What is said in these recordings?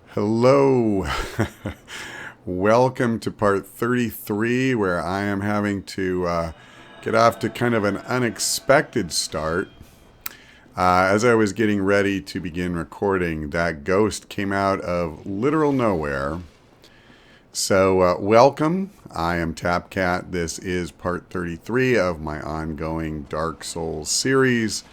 Hello. Welcome to part 33, where I am having to get off to kind of an unexpected start. As I was getting ready to begin recording, that ghost came out of literal nowhere. So welcome. I am TapCat. This is part 33 of my ongoing Dark Souls series.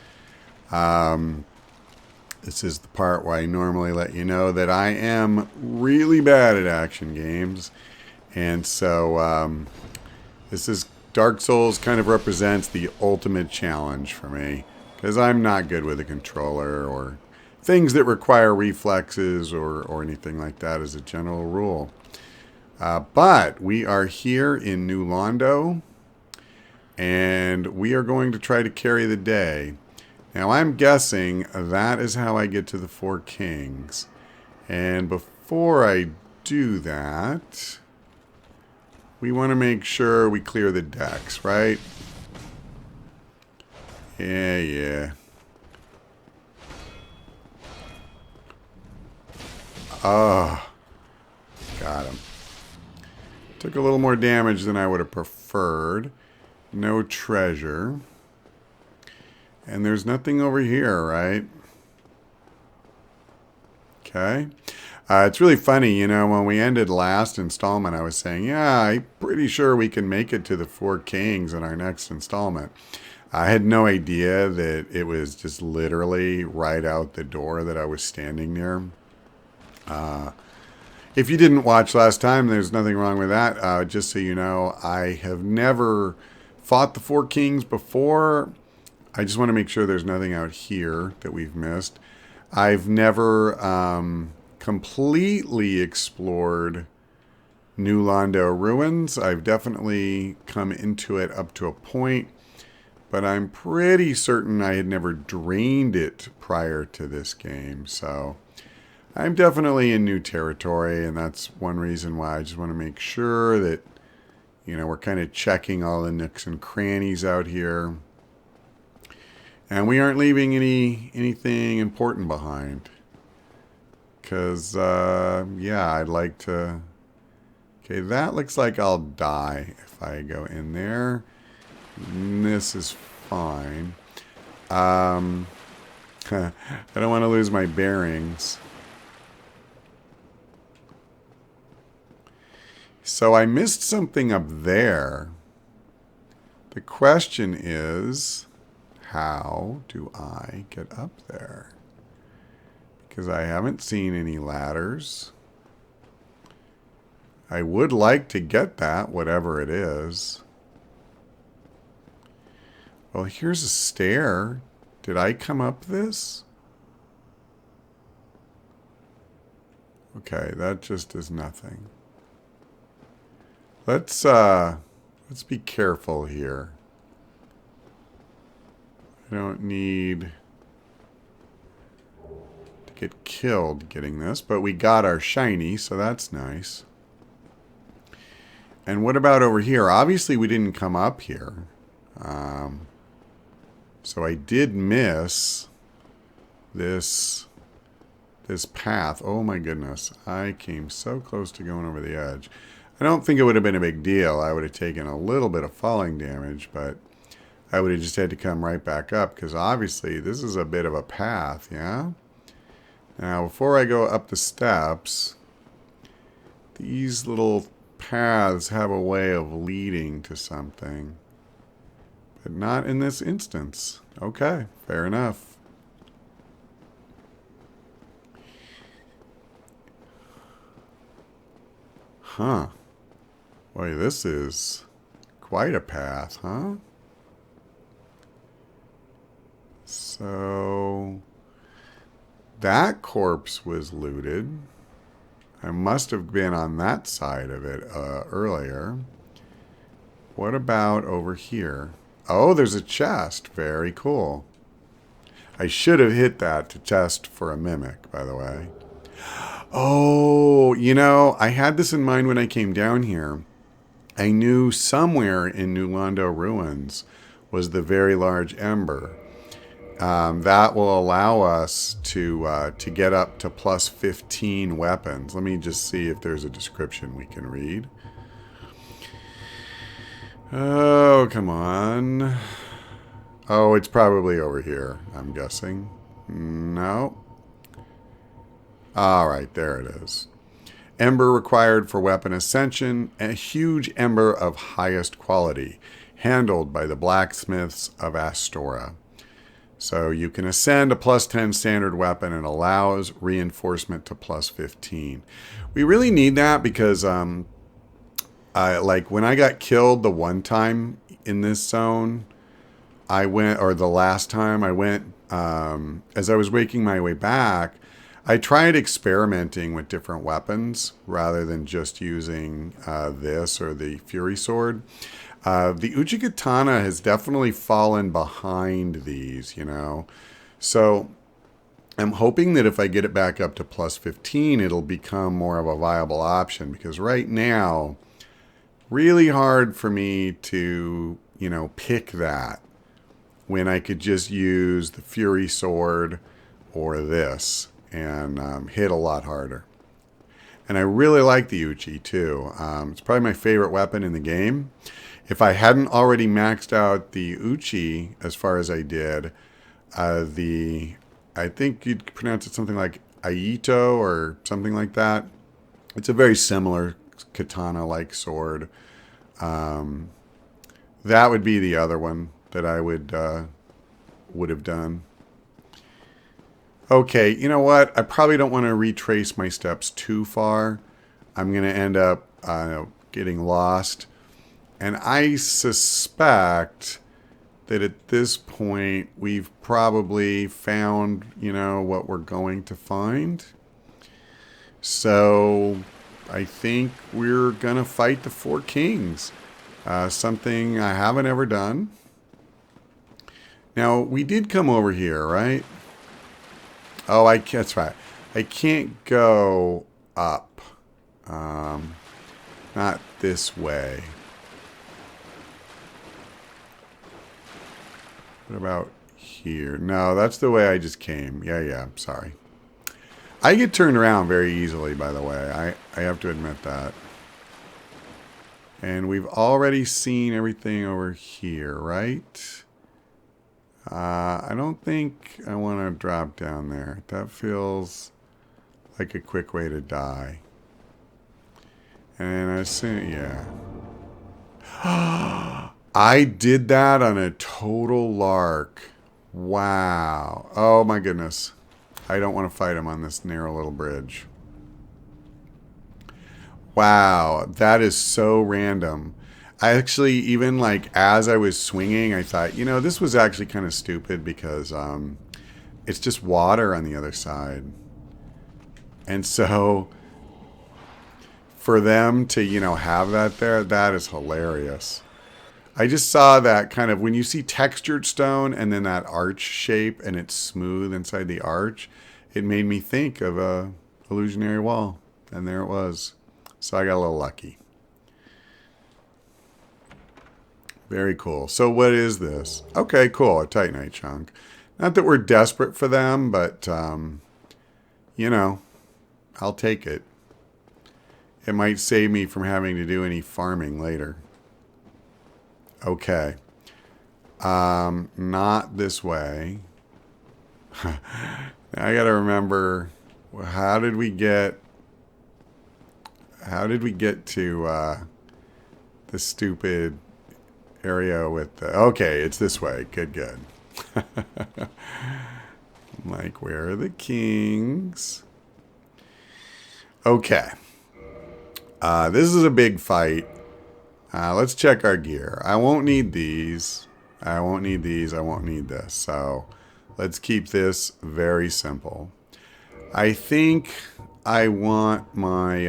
This is the part where I normally let you know that I am really bad at action games. And so this is Dark Souls kind of represents the ultimate challenge for me, because I'm not good with a controller or things that require reflexes or anything like that as a general rule. But we are here in New Londo, and we are going to try to carry the day. Now, I'm guessing that is how I get to the Four Kings. And before I do that, we want to make sure we clear the decks, right? Yeah. Oh, got him. Took a little more damage than I would have preferred. No treasure. And there's nothing over here, right? Okay. It's really funny, you know, when we ended last installment, I was saying, yeah, I'm pretty sure we can make it to the Four Kings in our next installment. I had no idea that it was just literally right out the door that I was standing near. If you didn't watch last time, there's nothing wrong with that. Just so you know, I have never fought the Four Kings before. I just want to make sure there's nothing out here that we've missed. I've never completely explored New Londo ruins. I've definitely come into it up to a point, but I'm pretty certain I had never drained it prior to this game. So I'm definitely in new territory, and that's one reason why I just want to make sure that, you know, we're kind of checking all the nooks and crannies out here. And we aren't leaving anything important behind. Because, yeah, I'd like to... Okay, that looks like I'll die if I go in there. This is fine. I don't want to lose my bearings. So I missed something up there. The question is, how do I get up there? Because I haven't seen any ladders. I would like to get that, whatever it is. Well, here's a stair. Did I come up this? Okay, that just is nothing. Let's be careful here. I don't need to get killed getting this, but we got our shiny, so that's nice. And what about over here? Obviously, we didn't come up here. So I did miss this path. Oh my goodness. I came so close to going over the edge. I don't think it would have been a big deal. I would have taken a little bit of falling damage, but I would have just had to come right back up, because obviously this is a bit of a path, yeah? Now, before I go up the steps, these little paths have a way of leading to something. But not in this instance. Okay, fair enough. Huh. Boy, this is quite a path, huh? So that corpse was looted. I must have been on that side of it earlier. What about over here? Oh, there's a chest. Very cool. I should have hit that to test for a mimic, by the way. Oh, you know, I had this in mind when I came down here. I knew somewhere in New Londo Ruins was the very large ember. That will allow us to get up to plus 15 weapons. Let me just see if there's a description we can read. Oh, come on. Oh, it's probably over here, I'm guessing. No. All right, there it is. Ember required for weapon ascension, a huge ember of highest quality, handled by the blacksmiths of Astora. So you can ascend a plus 10 standard weapon and allows reinforcement to plus 15. We really need that because like when I got killed the one time in this zone, I went, or the last time I went, as I was making my way back, I tried experimenting with different weapons rather than just using this or the Fury Sword. The Uchigatana has definitely fallen behind these, you know. So I'm hoping that if I get it back up to plus 15, it'll become more of a viable option. Because right now, really hard for me to, you know, pick that when I could just use the Fury Sword or this and hit a lot harder. And I really like the Uchi too. It's probably my favorite weapon in the game. If I hadn't already maxed out the Uchi as far as I did, I think you'd pronounce it something like Aito or something like that. It's a very similar katana-like sword. That would be the other one that I would have done. Okay, you know what? I probably don't want to retrace my steps too far. I'm going to end up getting lost. And I suspect that at this point, we've probably found, you know, what we're going to find. So I think we're going to fight the Four Kings. Something I haven't ever done. Now, we did come over here, right? Oh, that's right. I can't go up. Not this way. What about here? No, that's the way I just came. Yeah, sorry. I get turned around very easily, by the way. I have to admit that. And we've already seen everything over here, right? I don't think I want to drop down there. That feels like a quick way to die. And I assume, yeah. I did that on a total lark. Wow. Oh my goodness. I don't want to fight him on this narrow little bridge. Wow. That is so random. I actually, even like as I was swinging, I thought, you know, this was actually kind of stupid because it's just water on the other side. And so for them to, you know, have that there, that is hilarious. I just saw that kind of, when you see textured stone and then that arch shape and it's smooth inside the arch, it made me think of a illusionary wall. And there it was. So I got a little lucky. Very cool. So what is this? Okay, cool. A Titanite chunk. Not that we're desperate for them, but, you know, I'll take it. It might save me from having to do any farming later. Okay. Not this way. Now I gotta remember, how did we get to the stupid area with the... Okay, it's this way. Good. Like, where are the kings? Okay. This is a big fight. Let's check our gear. I won't need these. I won't need these. I won't need this. So let's keep this very simple. I think I want my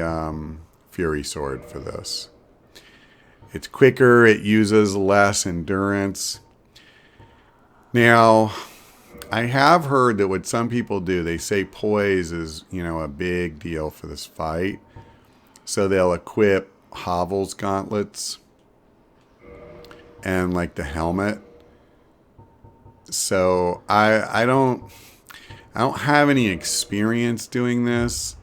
Fury Sword for this. It's quicker. It uses less endurance. Now, I have heard that what some people do, they say poise is, you know, a big deal for this fight. So they'll equip Hovel's gauntlets and like the helmet. So I don't have any experience doing this.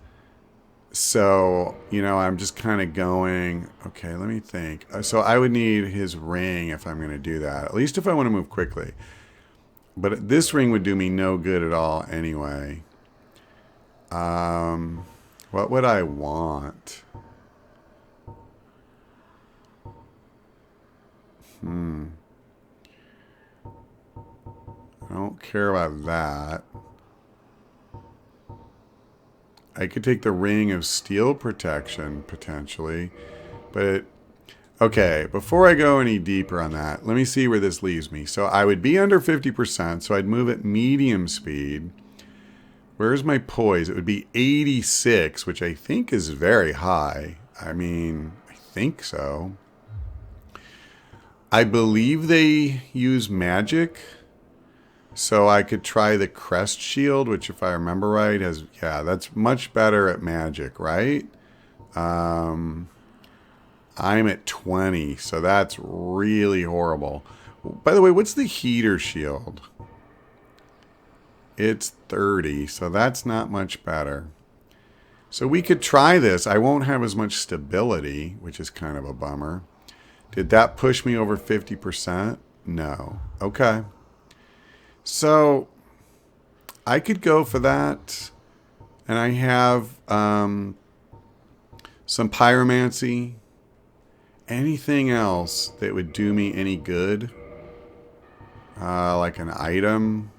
So, you know, I'm just kind of going, okay, let me think. So I would need his ring if I'm going to do that, at least if I want to move quickly. But this ring would do me no good at all anyway. What would I want? I don't care about that. I could take the ring of steel protection, potentially. But, okay, before I go any deeper on that, let me see where this leaves me. So I would be under 50%, so I'd move at medium speed. Where's my poise? It would be 86, which I think is very high. I mean, I think so. I believe they use magic. So I could try the crest shield, which if I remember right has, yeah, that's much better at magic, right? I'm at 20, so that's really horrible. By the way, what's the heater shield? It's 30, so that's not much better. So we could try this. I won't have as much stability, which is kind of a bummer. Did that push me over 50%? No. Okay. So I could go for that. And I have some pyromancy. Anything else that would do me any good? Like an item.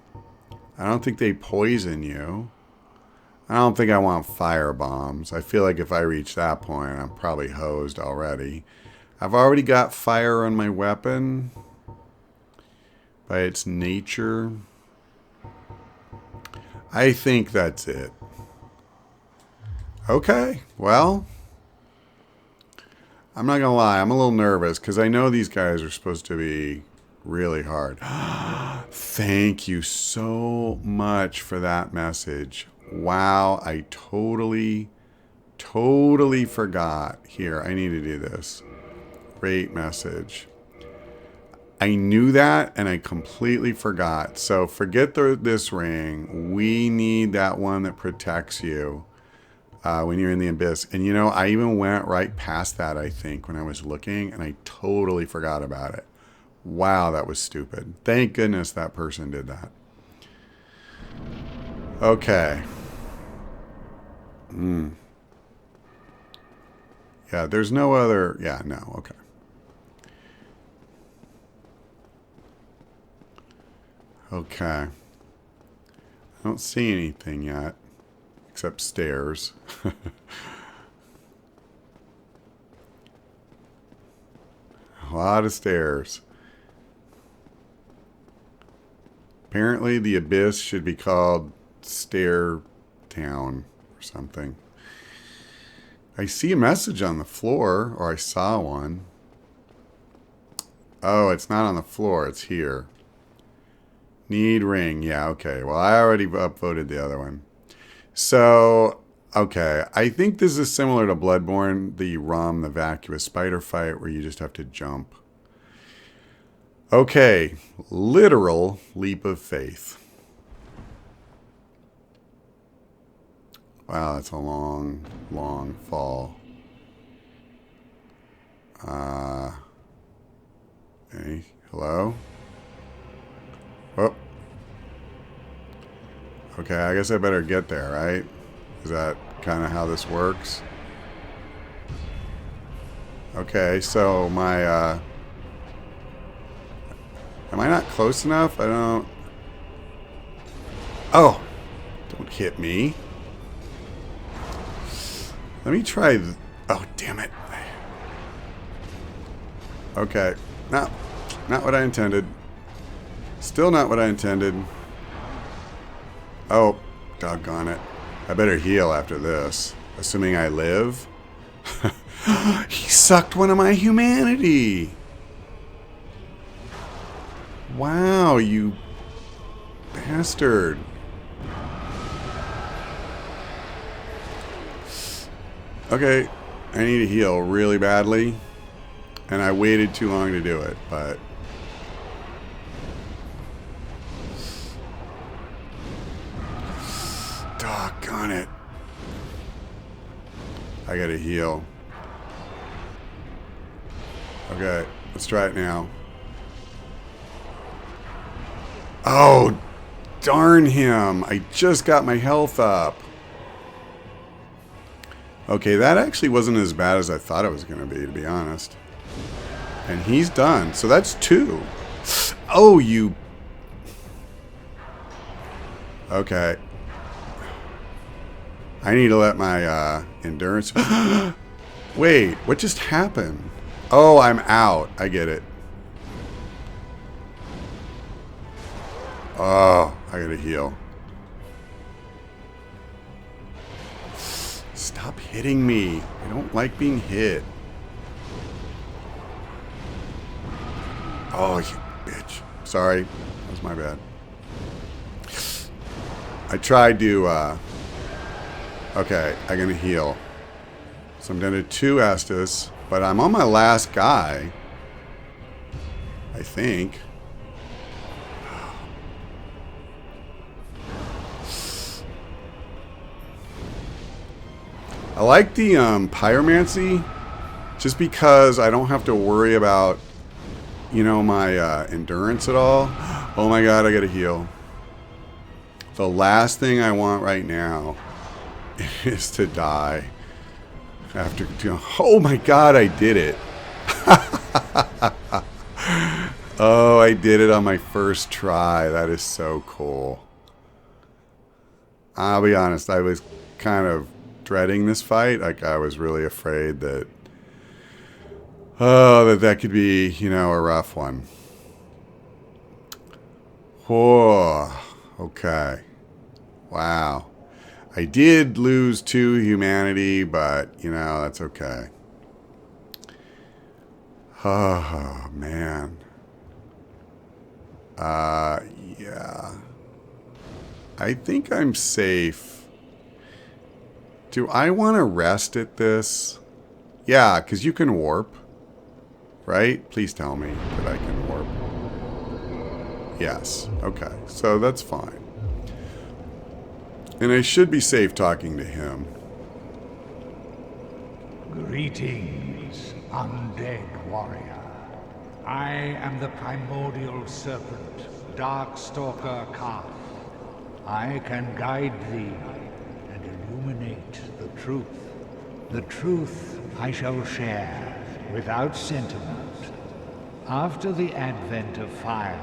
I don't think they poison you. I don't think I want fire bombs. I feel like if I reach that point, I'm probably hosed already. I've already got fire on my weapon by its nature. I think that's it. Okay, well, I'm not going to lie. I'm a little nervous because I know these guys are supposed to be really hard. Thank you so much for that message. Wow, I totally forgot. Here, I need to do this. Great message. I knew that and I completely forgot. So forget this ring. We need that one that protects you when you're in the abyss. And you know, I even went right past that, I think, when I was looking, and I totally forgot about it. Wow, that was stupid. Thank goodness that person did that. Okay. Yeah, there's no other... Yeah, no, okay. Okay. I don't see anything yet. Except stairs. A lot of stairs. Apparently the abyss should be called Stair Town or something. I see a message on the floor, or I saw one. Oh, it's not on the floor, it's here. Need ring. Yeah, okay. Well, I already upvoted the other one. So, okay. I think this is similar to Bloodborne, the the vacuous spider fight, where you just have to jump. Okay. Literal leap of faith. Wow, that's a long, long fall. Hey, hello? Oh. Okay, I guess I better get there, right? Is that kind of how this works? Okay, so my, am I not close enough? I don't... Oh! Don't hit me. Let me try... Oh, damn it. Okay. No, not what I intended. Still not what I intended. Oh, doggone it. I better heal after this. Assuming I live. He sucked one of my humanity. Wow, you bastard. Okay. I need to heal really badly. And I waited too long to do it, but... Doggone it. I gotta heal. Okay, let's try it now. Oh, darn him. I just got my health up. Okay, that actually wasn't as bad as I thought it was going to be honest. And he's done. So that's 2. Oh, you... Okay. I need to let my endurance... Wait, what just happened? Oh, I'm out. I get it. Oh, I gotta heal. Stop hitting me. I don't like being hit. Oh, you bitch. Sorry. That was my bad. I tried to, okay, I'm gonna heal. So I'm down to 2 Estus, but I'm on my last guy. I think. I like the pyromancy just because I don't have to worry about, you know, my endurance at all. Oh my god, I gotta heal. The last thing I want right now is to die. After, oh my god, I did it. Oh, I did it on my first try. That is so cool. I'll be honest, I was kind of dreading this fight. Like, I was really afraid that, oh, that could be, you know, a rough one. Whoa. Okay. Wow. I did lose 2 humanity, but, you know, that's okay. Oh, man. Yeah. I think I'm safe. Do I want to rest at this? Yeah, because you can warp. Right? Please tell me that I can warp. Yes. Okay. So that's fine. And I should be safe talking to him. Greetings, undead warrior. I am the primordial serpent, Darkstalker Kaf. I can guide thee and illuminate the truth. The truth I shall share without sentiment. After the advent of fire,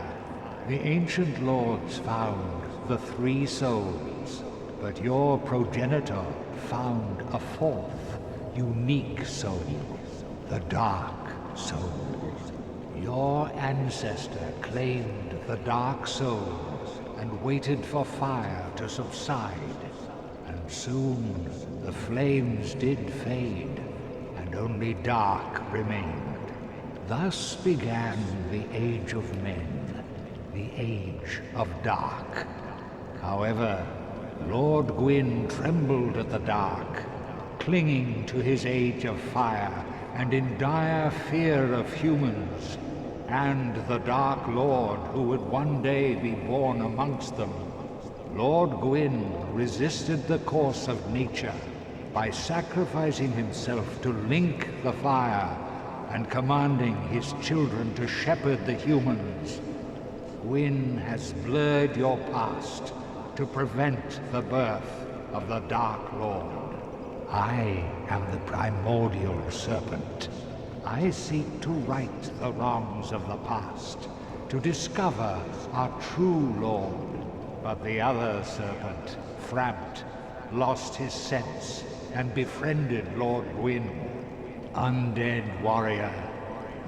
the ancient lords found the 3 souls, but your progenitor found a 4th, unique soul, the Dark Soul. Your ancestor claimed the Dark Souls and waited for fire to subside, and soon the flames did fade, and only dark remained. Thus began the Age of Men, the Age of Dark. However, Lord Gwyn trembled at the dark, clinging to his Age of Fire and in dire fear of humans, and the Dark Lord who would one day be born amongst them. Lord Gwyn resisted the course of nature by sacrificing himself to link the fire and commanding his children to shepherd the humans. Gwyn has blurred your past to prevent the birth of the Dark Lord. I am the primordial serpent. I seek to right the wrongs of the past, to discover our true Lord. But the other serpent, Framt, lost his sense and befriended Lord Gwyn. Undead warrior,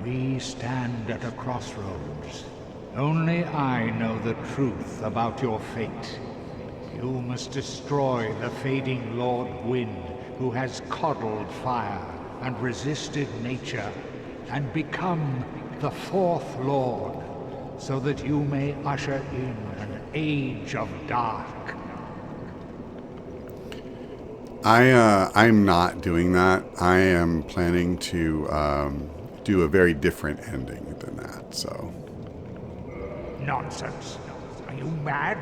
we stand at a crossroads. Only I know the truth about your fate. You must destroy the fading Lord Gwyn, who has coddled fire and resisted nature, and become the 4th Lord, so that you may usher in an Age of Dark. I'm not doing that. I am planning to do a very different ending than that. So. Nonsense. Are you mad?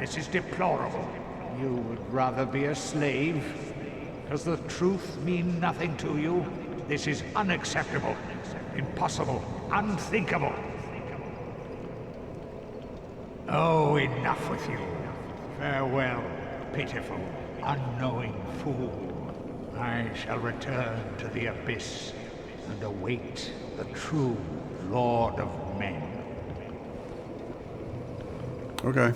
This is deplorable. You would rather be a slave? Does the truth mean nothing to you? This is unacceptable, impossible, unthinkable. Oh, enough with you. Farewell, pitiful, unknowing fool. I shall return to the abyss and await the true Lord of Men. Okay.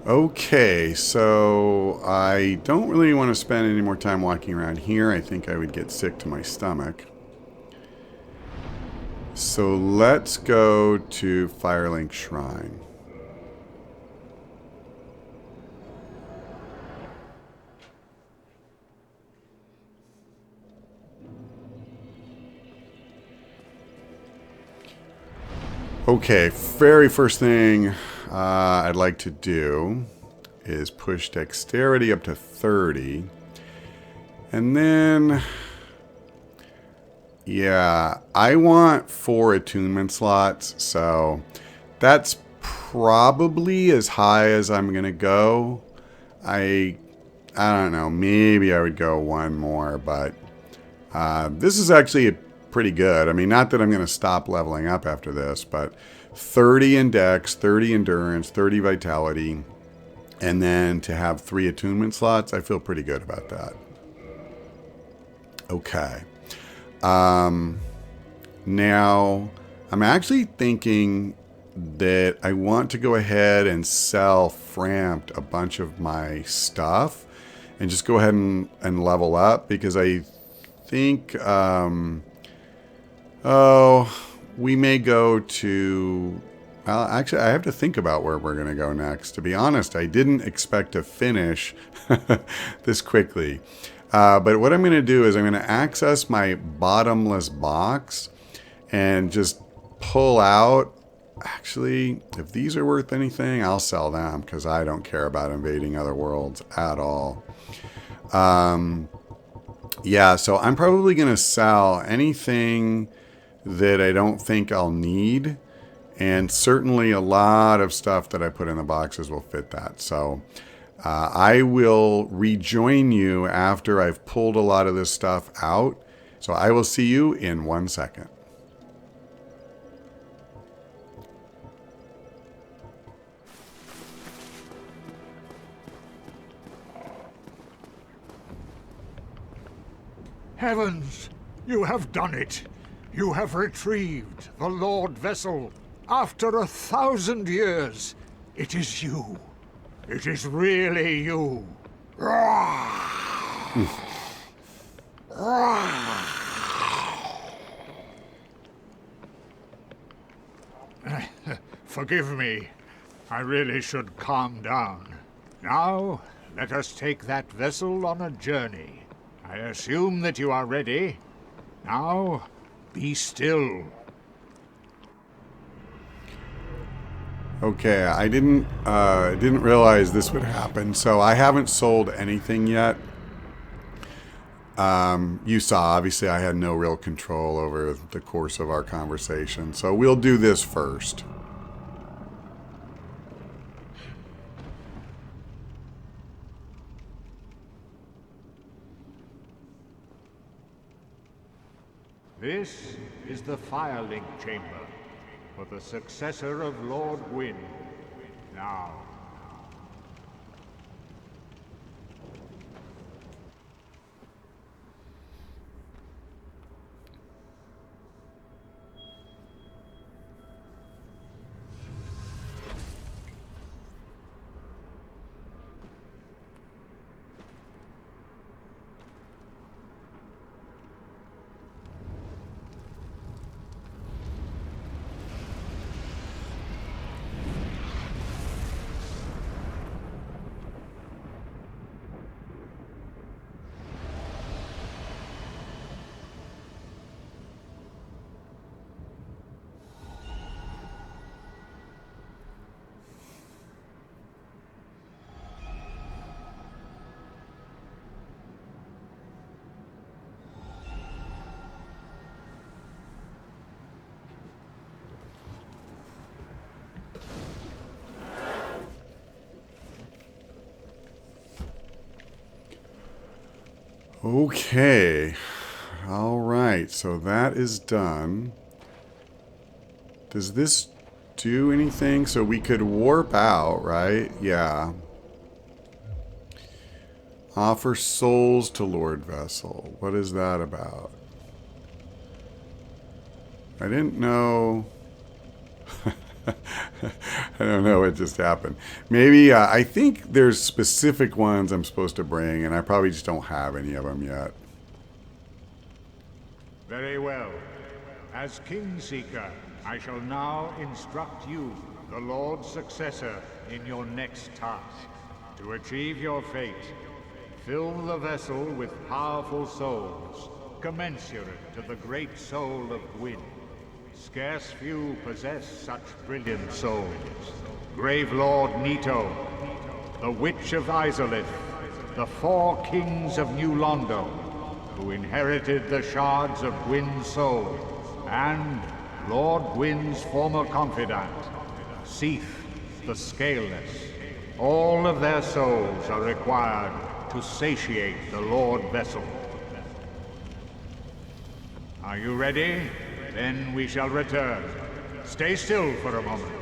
Okay, so I don't really want to spend any more time walking around here. I think I would get sick to my stomach. So let's go to Firelink Shrine. Okay, very first thing I'd like to do is push dexterity up to 30. And then, yeah, I want 4 attunement slots. So that's probably as high as I'm going to go. I don't know, maybe I would go one more, but this is actually pretty good. I mean, not that I'm going to stop leveling up after this, but 30 in dex, 30 endurance, 30 vitality, and then to have 3 attunement slots, I feel pretty good about that. Okay. Now, I'm actually thinking that I want to go ahead and sell Framped a bunch of my stuff and just go ahead and level up, because I think, we may go to... Well, actually, I have to think about where we're going to go next. To be honest, I didn't expect to finish this quickly. But what I'm going to do is I'm going to access my bottomless box and just pull out... Actually, if these are worth anything, I'll sell them, because I don't care about invading other worlds at all. Yeah, so I'm probably going to sell anything that I don't think I'll need. And certainly a lot of stuff that I put in the boxes will fit that. So I will rejoin you after I've pulled a lot of this stuff out. So I will see you in 1 second. Heavens! You have done it! You have retrieved the Lord Vessel. After 1,000 years, it is you. It is really you. Forgive me. I really should calm down. Now, let us take that vessel on a journey. I assume that you are ready. Now, be still. Okay, I didn't realize this would happen, so I haven't sold anything yet. You saw, obviously, I had no real control over the course of our conversation, so we'll do this first. This is the Firelink Chamber for the successor of Lord Gwyn. Now, Okay. All right. So that is done. Does this do anything? So we could warp out, right? Yeah. Offer souls to Lord Vessel. What is that about? I didn't know. I don't know what just happened. Maybe, I think there's specific ones I'm supposed to bring, and I probably just don't have any of them yet. Very well. As Kingseeker, I shall now instruct you, the Lord's successor, in your next task. To achieve your fate, fill the vessel with powerful souls, commensurate to the great soul of Gwyn. Scarce few possess such brilliant souls. Grave Lord Nito, the Witch of Izalith, the 4 kings of New Londo, who inherited the shards of Gwyn's soul, and Lord Gwyn's former confidant, Seath the Scaleless. All of their souls are required to satiate the Lord Vessel. Are you ready? Then we shall return. Stay still for a moment.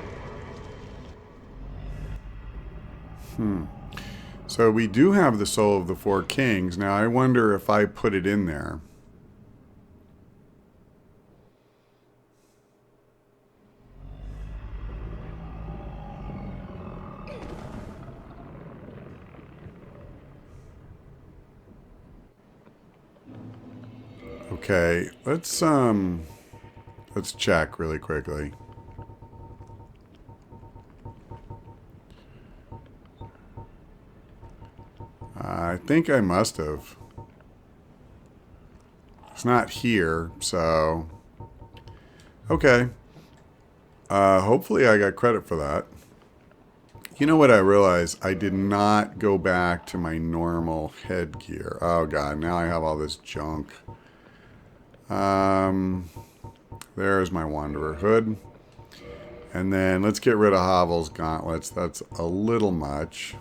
So we do have the soul of the 4 kings. Now I wonder if I put it in there. Okay, let's check really quickly. I think I must have. It's not here, so... Okay. Hopefully I got credit for that. You know what I realized? I did not go back to my normal headgear. Oh god, now I have all this junk. There's my Wanderer hood. And then let's get rid of Havel's gauntlets. That's a little much.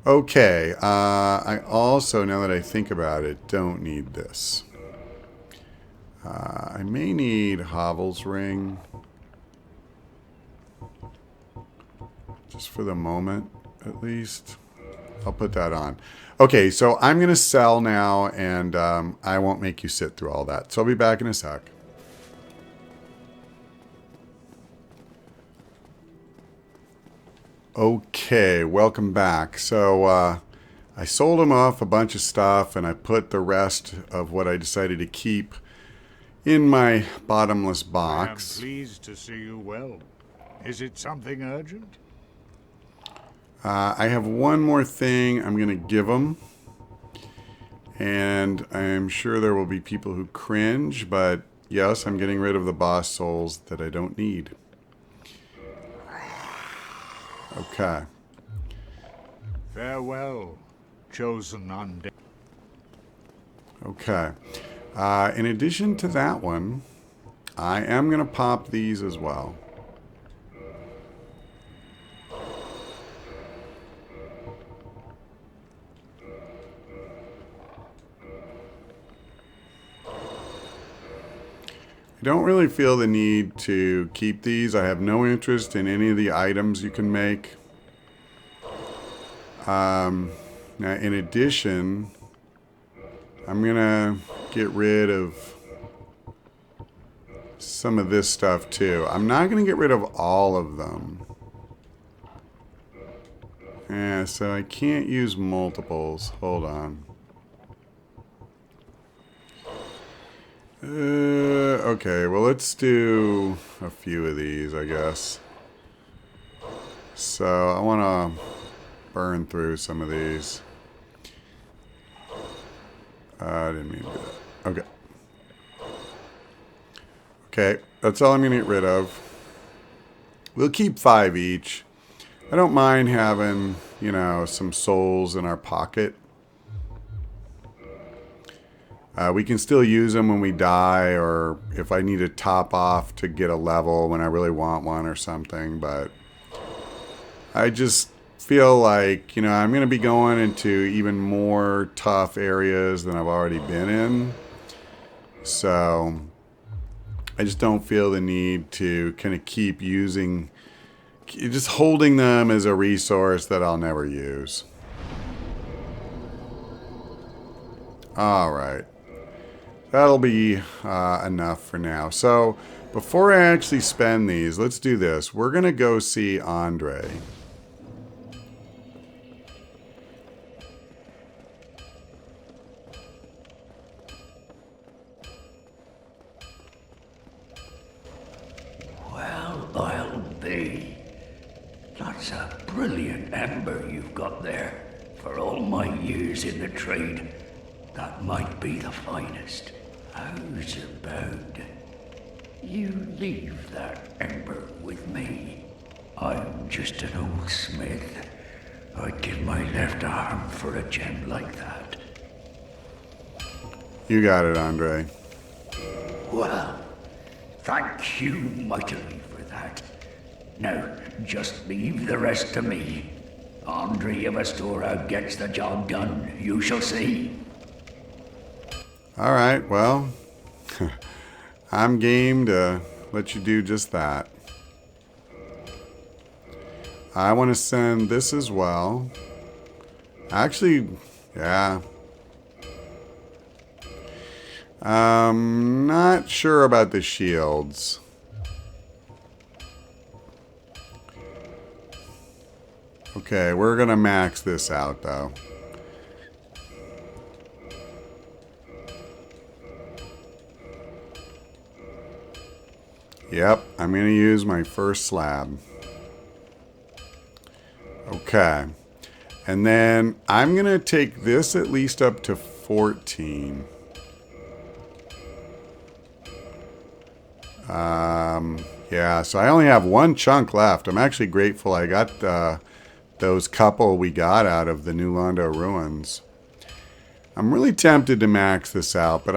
Okay, I also, now that I think about it, don't need this. I may need Havel's ring. Just for the moment, at least. I'll put that on. Okay, so I'm going to sell now, and I won't make you sit through all that. So I'll be back in a sec. Okay, welcome back. So I sold him off a bunch of stuff, and I put the rest of what I decided to keep in my bottomless box. I am pleased to see you well. Is it something urgent? I have one more thing I'm going to give him. And I'm sure there will be people who cringe, but yes, I'm getting rid of the boss souls that I don't need. Okay. Farewell, chosen undead. Okay. In addition to that one, I am going to pop these as well. I don't really feel the need to keep these. I have no interest in any of the items you can make. Now, in addition, I'm going to get rid of some of this stuff too. I'm not going to get rid of all of them. Yeah, so I can't use multiples. Hold on. Okay, well, let's do a few of these, I guess. So I want to burn through some of these. I didn't mean to do that. Okay. Okay, that's all I'm going to get rid of. We'll keep 5 each. I don't mind having, you know, some souls in our pocket. We can still use them when we die, or if I need to top off to get a level when I really want one or something, but I just feel like, you know, I'm going to be going into even more tough areas than I've already been in. So I just don't feel the need to kind of keep using, just holding them as a resource that I'll never use. Alright. That'll be enough for now. So before I actually spend these, let's do this. We're going to go see Andre. Well, I'll be. That's a brilliant ember you've got there. For all my years in the trade, that might be the finest. How's about you leave that ember with me? I'm just an old smith. I'd give my left arm for a gem like that. You got it, Andre. Well, thank you mightily for that. Now, just leave the rest to me. Andre of Astora gets the job done, you shall see. Alright, well, I'm game to let you do just that. I want to send this as well. Actually, yeah. Not sure about the shields. Okay, we're going to max this out, though. Yep, I'm going to use my first slab. Okay. And then I'm going to take this at least up to 14. Yeah, so I only have one chunk left. I'm actually grateful I got those couple we got out of the New Londo ruins. I'm really tempted to max this out, but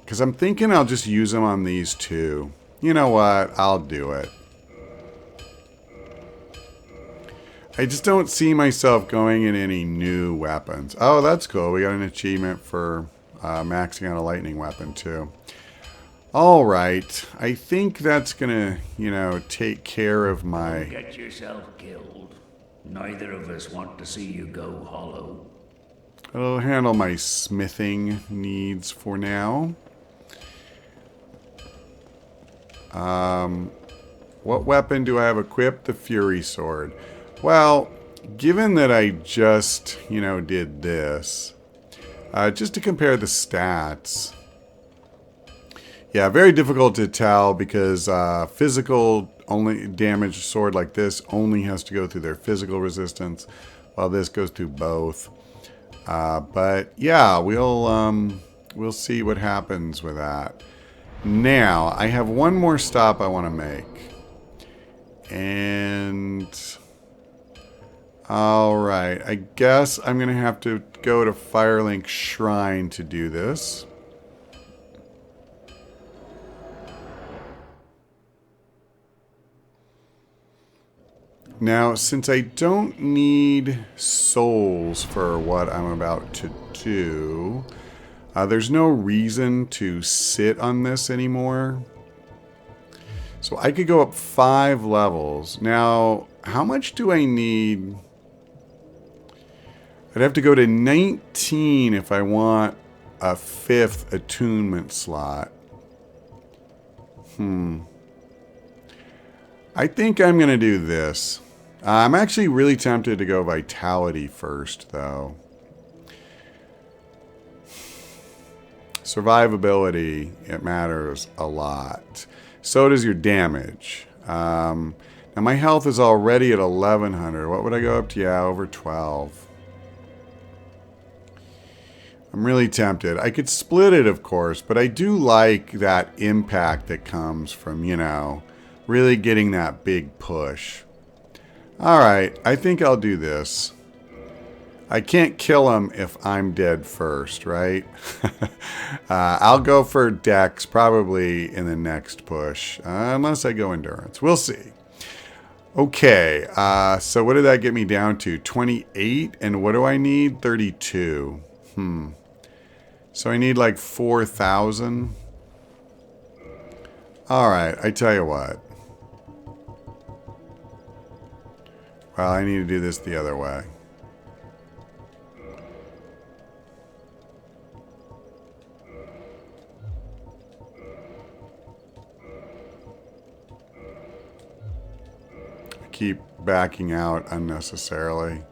because I'm thinking I'll just use them on these two. You know what? I'll do it. I just don't see myself going in any new weapons. Oh, that's cool. We got an achievement for maxing out a lightning weapon, too. All right. I think that's going to, you know, take care of my... Don't get yourself killed. Neither of us want to see you go hollow. I'll handle my smithing needs for now. What weapon do I have equipped? The Fury Sword. Well, given that I just, you know, did this, just to compare the stats... Yeah, very difficult to tell because physical only damage sword like this only has to go through their physical resistance, while this goes through both. But yeah, we'll see what happens with that. Now, I have one more stop I want to make. And all right, I guess I'm going to have to go to Firelink Shrine to do this. Now, since I don't need souls for what I'm about to do, there's no reason to sit on this anymore. So I could go up 5 levels. Now, how much do I need? I'd have to go to 19 if I want a 5th attunement slot. I think I'm going to do this. I'm actually really tempted to go Vitality first, though. Survivability, it matters a lot. So does your damage. Now, my health is already at 1100. What would I go up to? Yeah, over 12. I'm really tempted. I could split it, of course, but I do like that impact that comes from, you know, really getting that big push. Alright, I think I'll do this. I can't kill him if I'm dead first, right? I'll go for Dex probably in the next push. Unless I go Endurance. We'll see. Okay, so what did that get me down to? 28, and what do I need? 32. So I need like 4,000. All right, I tell you what. Well, I need to do this the other way. I keep backing out unnecessarily.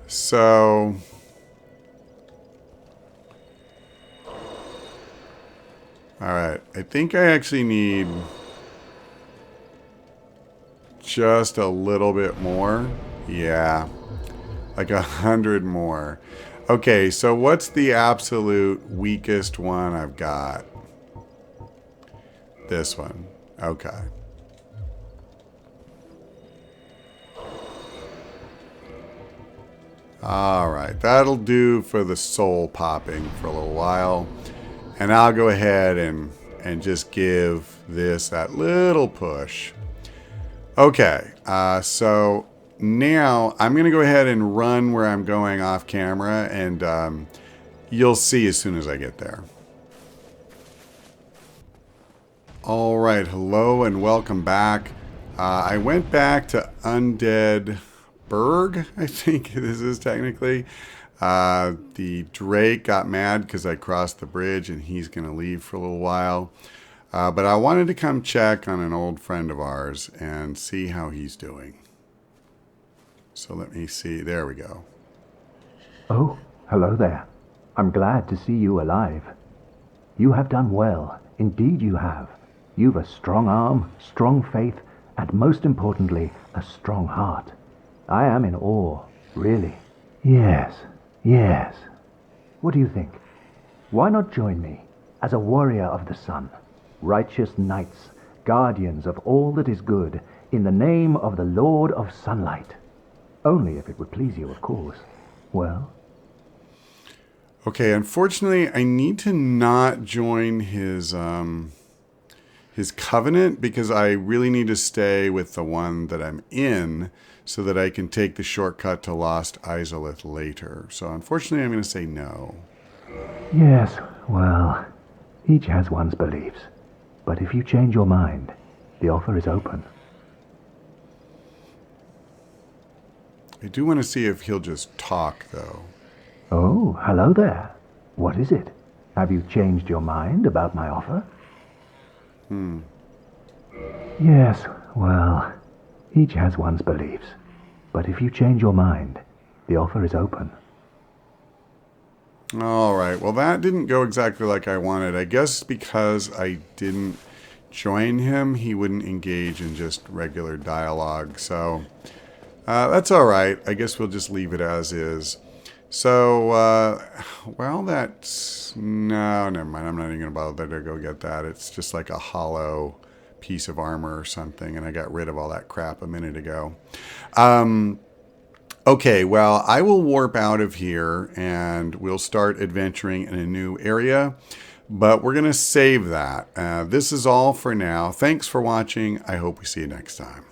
So... Alright, I think I actually need just a little bit more. Yeah, like 100 more. Okay, so what's the absolute weakest one I've got? This one. Okay. Alright, that'll do for the soul popping for a little while. And I'll go ahead and just give this that little push. Okay, so now I'm going to go ahead and run where I'm going off camera, and you'll see as soon as I get there. All right, hello and welcome back. I went back to Undead Berg, I think this is technically. The Drake got mad because I crossed the bridge and he's going to leave for a little while. But I wanted to come check on an old friend of ours and see how he's doing. So let me see. There we go. Oh, hello there. I'm glad to see you alive. You have done well. Indeed you have. You've a strong arm, strong faith, and most importantly, a strong heart. I am in awe, really. Yes. Yes. What do you think? Why not join me as a warrior of the sun, righteous knights, guardians of all that is good, in the name of the Lord of Sunlight? Only if it would please you, of course. Well? Okay, unfortunately, I need to not join his covenant because I really need to stay with the one that I'm in, so that I can take the shortcut to Lost Izalith later. So unfortunately, I'm going to say no. Yes, well, each has one's beliefs. But if you change your mind, the offer is open. I do want to see if he'll just talk, though. Oh, hello there. What is it? Have you changed your mind about my offer? Yes, well, each has one's beliefs. But if you change your mind, the offer is open. All right. Well, that didn't go exactly like I wanted. I guess because I didn't join him, he wouldn't engage in just regular dialogue. So that's all right. I guess we'll just leave it as is. So, well, that's... No, never mind. I'm not even going to bother to go get that. It's just like a hollow piece of armor or something, and I got rid of all that crap a minute ago. Okay, well, I will warp out of here, and we'll start adventuring in a new area, but we're going to save that. This is all for now. Thanks for watching. I hope we see you next time.